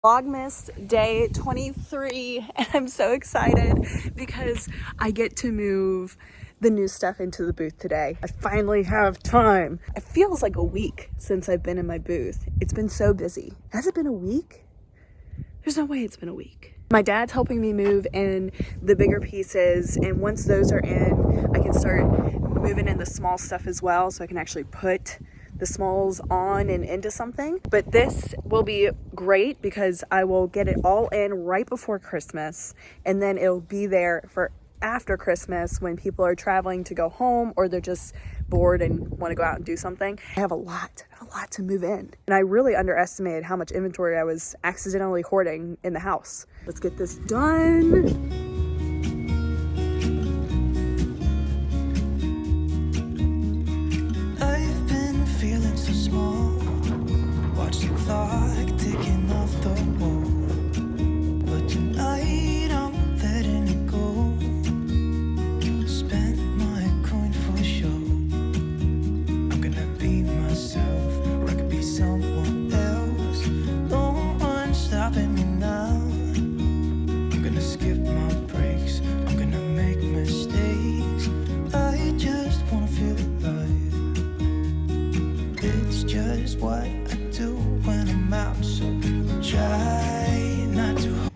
Vlogmas day 23, and I'm so excited because I get to move the new stuff into the booth today. I finally have time. It feels like a week since I've been in my booth. It's been so busy. Has it been a week? There's no way it's been a week. My dad's helping me move in the bigger pieces, and once those are in, I can start moving in the small stuff as well, so I can actually put the smalls on and into something. But this will be great because I will get it all in right before Christmas, and then it'll be there for after Christmas when people are traveling to go home or they're just bored and want to go out and do something. I have a lot to move in, and I really underestimated how much inventory I was accidentally hoarding in the house. Let's get this done.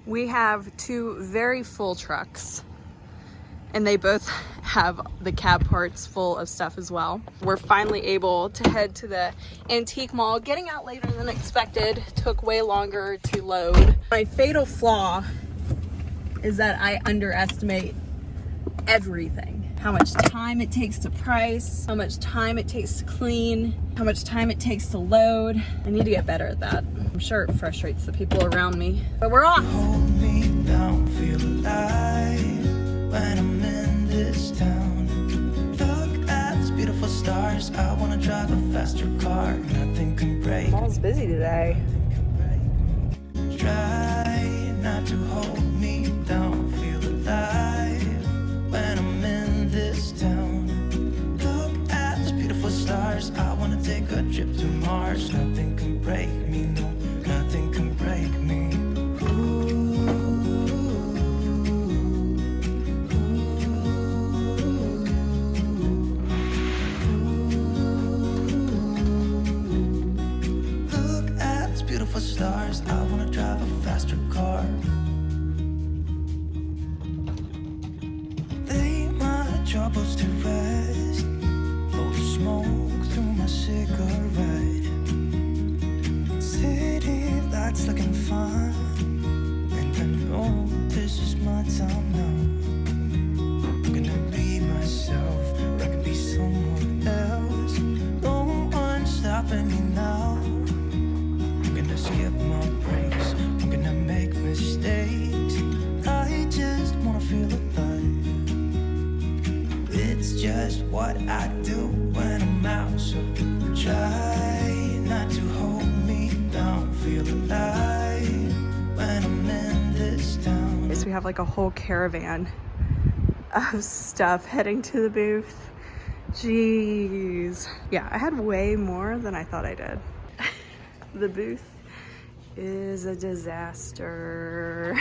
We have two very full trucks, and they both have the cab parts full of stuff as well. We're finally able to head to the antique mall. Getting out later than expected, took way longer to load. My fatal flaw is that I underestimate everything. How much time it takes to price, how much time it takes to clean, how much time it takes to load. I need to get better at that. I'm sure it frustrates the people around me, but we're off. Hold me down, feel alive when I'm in this town. Look at these beautiful stars. I wanna drive a faster car. Nothing can break. Mall's busy today. Try not to hold me down, feel alive when I'm in this town. Look at these beautiful stars. I wanna take a trip to Mars. Nothing can break me, no, nothing can break me. Look at these beautiful stars. I wanna drive a faster car. Lay my troubles to rest. Blow the smoke through my cigarette. City lights looking fine, and I know this is my time now. I'm gonna be myself, I could be someone else. No one's stopping me now. I'm gonna skip my breaks, I'm gonna make mistakes. I just wanna feel alive. It's just what I do when I'm out, so try not to hold me down, feel alive when I'm in this town. So we have like a whole caravan of stuff heading to the booth. Jeez. Yeah, I had way more than I thought I did. The booth is a disaster.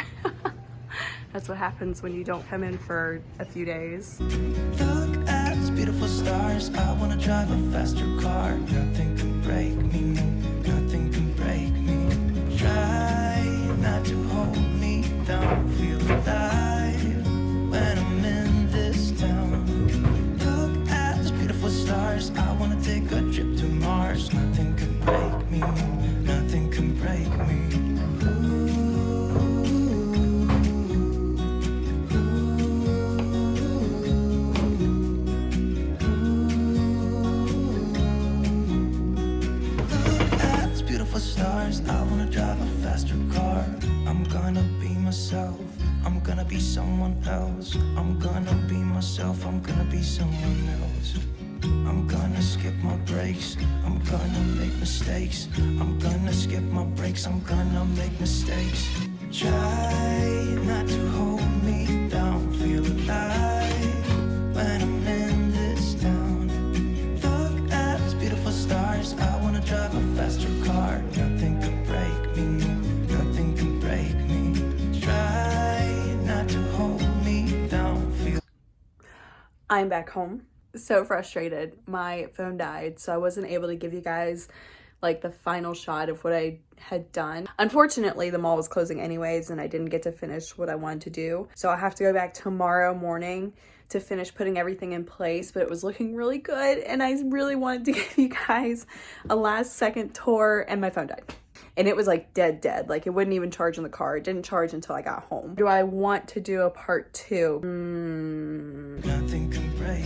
That's what happens when you don't come in for a few days. Look at these beautiful stars. I wanna drive a faster car. Nothing can break me, no, nothing can break me. Try not to hold me down, feel alive when I'm in this town. Look at these beautiful stars. I wanna take a trip to Mars. Nothing can break me, no, nothing can break me. Stars, I wanna drive a faster car. I'm gonna be myself, I'm gonna be someone else. I'm gonna be myself, I'm gonna be someone else. I'm gonna skip my breaks, I'm gonna make mistakes. I'm gonna skip my breaks, I'm gonna make mistakes. Try not to hold me down, feel alive when I'm in this town. Look at these beautiful stars. I wanna drive a faster car. Nothing can break me, no, nothing can I'm back home. So frustrated. My phone died, so I wasn't able to give you guys like the final shot of what I had done. Unfortunately, the mall was closing anyways, and I didn't get to finish what I wanted to do. So I have to go back tomorrow morning to finish putting everything in place, but it was looking really good, and I really wanted to give you guys a last second tour, and my phone died. And it was like dead. Like it wouldn't even charge in the car. It didn't charge until I got home. Do I want to do a part 2? Nothing can break